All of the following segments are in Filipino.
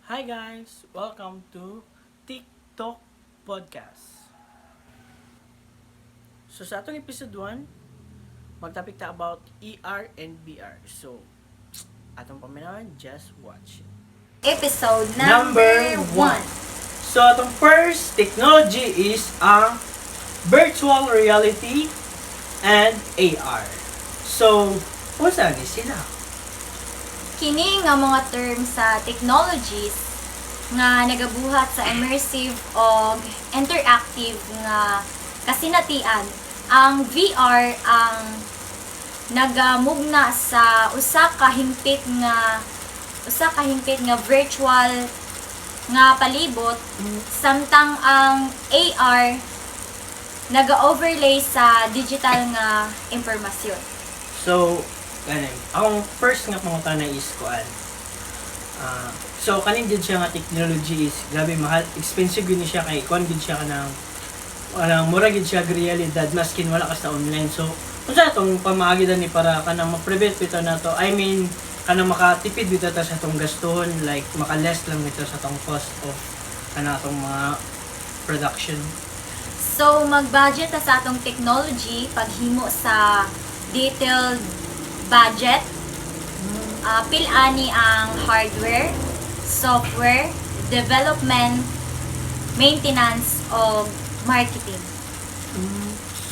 Hi guys! Welcome to TikTok Podcast. So sa atong episode 1, magtopic ta about ER and BR. So, atong paminawan, just watch it. Episode Number number one. 1. So atong first technology is ang virtual reality and AR. So, unsa ni sila? Kini nga mga term sa technologies nga nagabuhat sa immersive o interactive nga kasinatian. Ang VR ang nagamugna sa usa ka hingpit nga virtual nga palibot, samtang ang AR naga-overlay sa digital nga impormasyon. So, kanin. Akong first nga pangutana is kuan. So kanin gid siya nga technology is grabe mahal, expensive gid ni siya kay kuan gid siya kanang mura gid siya realidad maskin wala ka sa online. So unsa atong pamaagidan ni para kanang ma-prevent bitaw nato. I mean kanang makatipid bitaw ta sa atong gastuhon, like maka-less lang bitaw sa atong cost of kanang atong mga production. So, mag-budget ta sa atong technology paghimo sa detailed budget. Pilani ang hardware, software, development, maintenance, o marketing.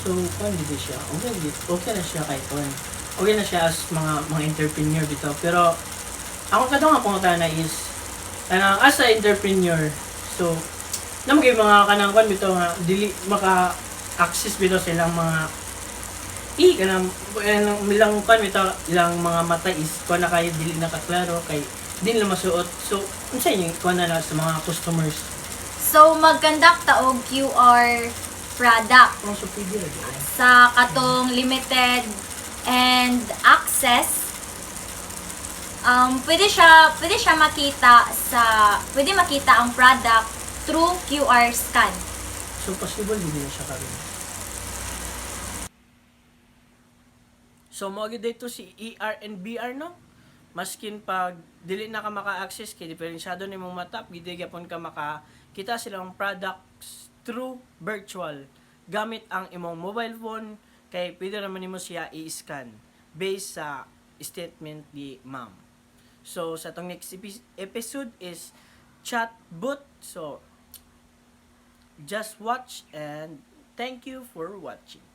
So, paano din siya? Okay na siya kay Ton. Okay na siya as mga entrepreneur dito. Pero, ako kadto nga pangutana is, as a entrepreneur, so, namagay mga kanang kwan bito nga, dili maka-access bito silang mga kanang ilang kwan bito, ilang mga mata is, kwan na kayo dili nakaklaro, kay dili na masuot. So, unsa yung kwan na sa mga customers? So, mag-conduct ta og QR product Ang so, pwede rin. sa katong limited and access. Pwede makita ang product through QR scan. So, possible din na siya karon. So, mga dito si ER and BR, no? Maskin pag dili na ka maka-access kay diferensyado ni mong mata, pwede gyapon ka makakita silang products through virtual gamit ang imong mobile phone, kay pwede naman nimo siya i-scan based sa statement ni ma'am. So, sa tong next episode is chatbot. So, just watch and thank you for watching.